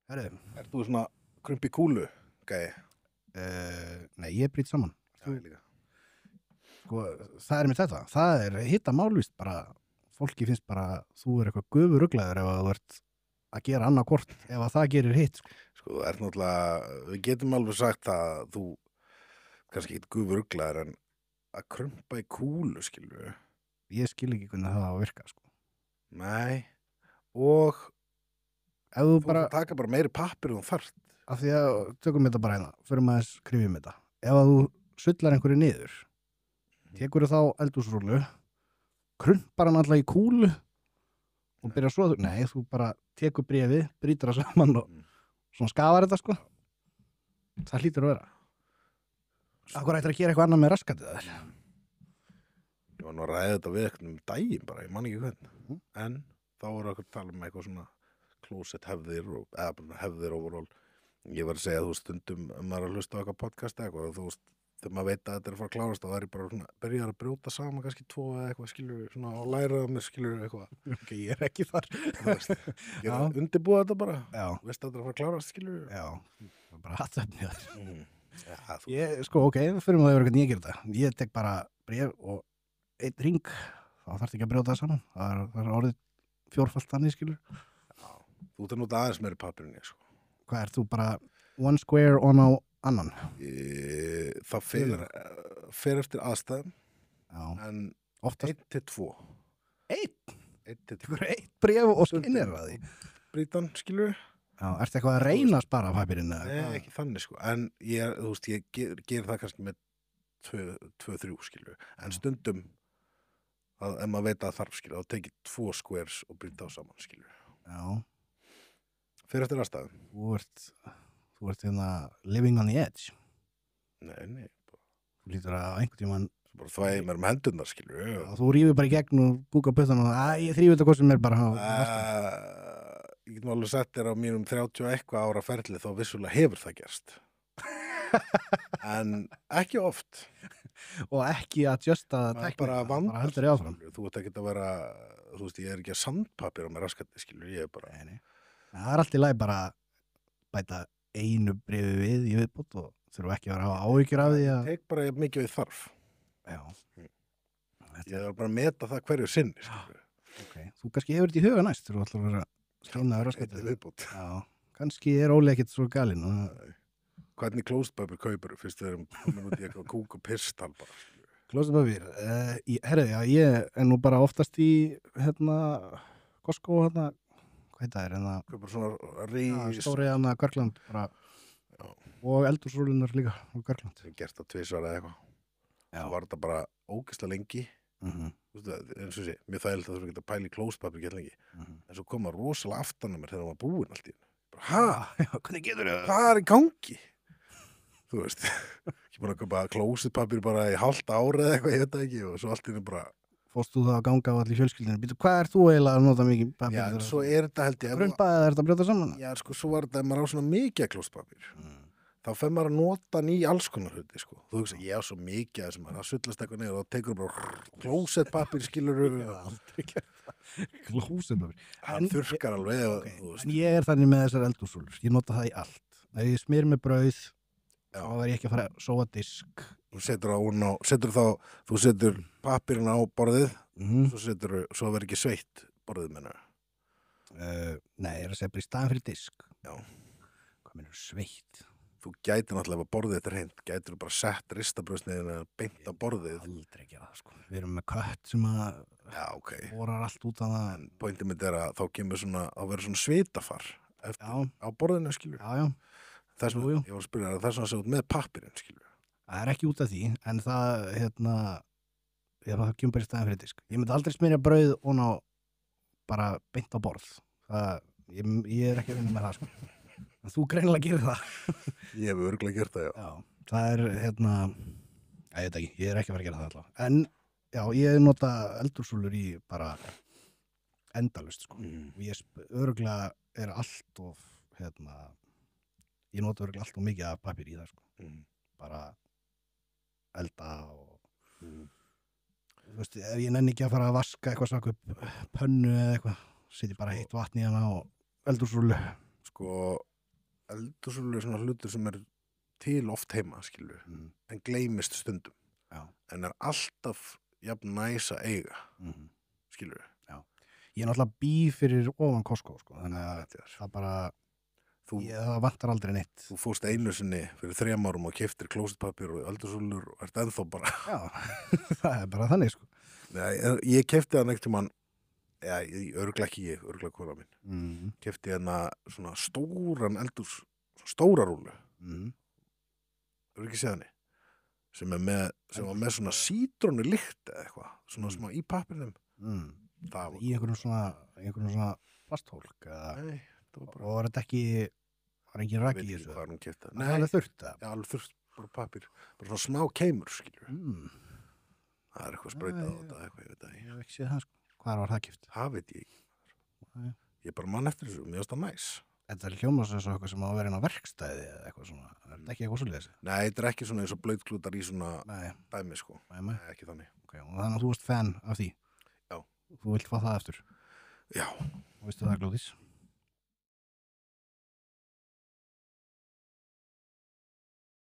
Herðu, Ert þú svona krumpi kúlu, gæði? nei, ég brýt saman. Já, ég líka. Sko, það með þetta. Það hitta málvist bara, fólki finnst bara, þú eitthvað gufuruglaður ef að þú ert að gera annað hvort ef að það gerir hitt. Sko, þú ert náttúrulega, við getum alveg sagt að þú, kannski ekki gufuruglaður, en að krumpa í kúlu, skilur við. Ég skil ekki hvernig það á að virka, sko. Nei, og Ef þú þú bara, taka bara meiri pappir en þú þarft. af því að tökum þetta bara hérna, fyrir maður skrifum þetta. Ef að þú sullar einhverju niður, tekur þá eldhúsrúllu, krumpar hann alltaf í kúlu og byrjar svo, nei, þú bara tekur bréfið, brýtur það saman og svona skafar þetta, sko. Það hlýtur að vera. Akkur ættir að gera eitthvað annað með raskatið þær. Ég var nú að ræða þetta við eitthvað daginn bara, ég man ekki hvern. En þá voru okkur að tala um eitthvað svona klósett hefðir eða bara hefðir overall. Ég var að segja, þú veist, stundum maður er að hlusta á eitthvað podcast eða eitthvað, þú veist, þegar maður veit að þetta er að fara að klárast, þá er ég bara svona, byrjar að brjóta saman kannski 2 eða eitthvað, skilur, svona og læra mér, skilur, eitthvað. Ok, ég er ekki þar. Þú veist, ég er að undirbúa þetta bara, Já, veist að þetta er að fara að klárast, skilur. já, það er bara hattefnið þar. Já, þú, Ég, sko, ok, fyrir maður hvernig ég ger þetta. Ég tek bara bréf og einn ring, þá þarf ekki að brjóta það saman. Það er orðið 4-falt þannig, skilur. þú ert að nota aðeins meiri pappirinn ég, sko. Hvað ert þú bara one square on á annan? Það fer eftir aðstæðum, Já, en oftast 1 til 2. einn. 1 til 2. Tekur eitt bréf og skinnir að því. Brítan, skilur. Já, ertu eitthvað að reyna að spara pappirinn? Nei, ekki þannig, sko. En þú veist, ég ger það kannski með 2-3, skilur. En stundum, ef maður veit að þarf, skilur, þá tekið 2 squares og brýta á saman, skilur. Já, Fer eftir aðstæðum. þú ert hérna living on the edge. Nei, Þú lítur að einhvern tímann, bara þvæði mér hendurnar, skilur. þú rífur bara í gegn og búka puttan og ég þrýf þetta hvað sem er bara. Ég get nú alveg sett þér á mínum 30 og eitthvað ára ferli, þá vissulega hefur það gerst. En ekki oft. Og ekki að justa Það er tæknina, bara vand. bara heldur ég áfram. Þú ert ekki að vera, þú veist, ég er ekki að sandpapir á mér raskandi, skilur, ég er bara. Nei. Það er allt í lagi bara að bæta einu bréfi við í viðbót og þurfa ekki að vera að hafa áhyggjur af því að... Tek bara jafn mikið við þarf. Já. Ég er bara að meta það hverju sinni, skilur. Ok, þú kannski hefur þetta í huga næst þegar þú ætlar að vera skjónaður Þetta raskatið. er viðbútt. Já, kannski er Óli ekkert svo galinn og Hvernig klóstpapir kaupir fyrst við erum komin út í eitthvað kúk og pisstal bara, skilur. klósapapír. Herðu, já, ég er nú bara oftast í Costco, hvað heit það er, Kaupir svona rís. stóri Görkland bara, og eldhúsrúlunar líka á Görkland. Ég hef gert það 2 eða eitthvað. Já. Það var þetta bara ógeðslega lengi. Mhm. Þú veist, eins og sé, mér þægilega það þurfa ekki að pæla í klóstpapir gett lengi. En svo koma rosalega aftan á mér þegar það var búin allt í hennu. Bara, Já, hvernig getur þau? hvað er í gangi? Þú veist, ekki búin að kaupa klóstpapir bara í hálft ára eða eitthvað, ég veit það ekki, og svo allt í hennu bara, Fórst þú það að ganga á allir fjölskyldinu? Býtu, hvað er þú eiginlega að nota mikið papír? já, en svo er þetta held ég, Krumpa eða er þetta að brjóta saman? já, sko, svo var þetta, ef maður á svona mikið af klóstpapir, þá fer maður að nota hann í alls konar hluti, sko. Þú hugsa, ég á svo mikið af þessum, það sullast eitthvað niður og þá tekur bara klósettpapir, skilur, Aldrei gert það. Klósapapír. hann þurrkar alveg, Okay. þú veist. En ég er þannig með þessar eldhúsrúlur. Ég nota það í allt. Ef ég smyr með brauð, Já. þá er ég ekki að fara að sóa disk. Þú setur pappirinn á borðið, Mm. svo verður ekki sveitt borðið menna. Nei, ég er að segja bara í staðan fyrir disk. Já. Hvað minnur sveitt? Þú gætir náttúrulega ef borðið þetta er hreint, gætir þú bara sett ristabröðsniðina beint á borðið. Aldrei gera það, sko. Við erum með kött sem að Já, ok. borar allt út af það. En pointið mitt er að þá kemur svona, þá verður svona svitafar eftir, Já. á borðinu, skilur. Já, já. Þess Jú, vegna, jú. ég var að spyrja það, þess vegna séu út með pappirinn, skilur. Það er ekki út af því, en það, það kemur bara í staðan fyrir disk. Ég myndi aldrei smyrja brauð og ná bara beint á borð. Ég er ekki að vinna með það, sko. En þú greinilega gerir það. Ég hef örgulega gert það, já. Já, það er, ég veit ekki, ég er ekki að fara að gera það alltaf. En, já, ég nota eldhúsrúllur í bara endalaust, sko. Og ég örgulega er allt of, ég nota örgulega allt of mikið af pappír í það, sko. Bara elda og þú veist, ef ég nenni ekki að fara að vaska eitthvað svaka upp pönnu eða eitthvað, setja bara heitt vatn í hana og eldhúsrúllu. Sko, eldhúsrúllur er svona hlutur sem er til oft heima, skilur, en gleymist stundum. Já. En er alltaf jafn næs að eiga, skilur. Ég er náttúrulega bý fyrir ofan Costco, sko, þannig að það bara, það vantar aldrei neitt. Þú fórst einu sinni fyrir 3 árum og keyptir klósettpapír og eldhúsrúllur og ert ennþá bara. Já, það er bara þannig, sko. Nei, ég keypti það neitt tímann, örugglega ekki ég, örugglega kona mín. Keypti hérna svona stóran stóra rúllu. Hefur ekki séð henni? Sem var með svona sítrónu lykt eða eitthvað, svona smá í pappirnum. Í einhverjum svona plasthólk eða... Nei, það var bara... Og var þetta ekki... Var ekki raki í þessu? Hvað hún keypti það? Nei, alveg þurft það? Já, alveg þurft, bara pappir. Bara svona smá keimur, skilur. Það er eitthvað sprautað á þetta, eitthvað, ég veit það. Ég hef ekki séð það, sko. Hvar var það keypt? Það veit ég ekki. Ég er bara mann eftir þessu, mér finnst það næs. Þetta er hljómað sem eitthvað sem á að vera inn á verkstæði eða eitthvað svona. Er þetta ekki eitthvað svoleiðis? Nei, þetta er ekki svona eins og blautklútar í svona dæmi, sko. Nei, ekki þannig. Okay, og þannig að þú ert fan af því? Já. Þú vilt fá það eftir? Já. Og veistu það, Glódís?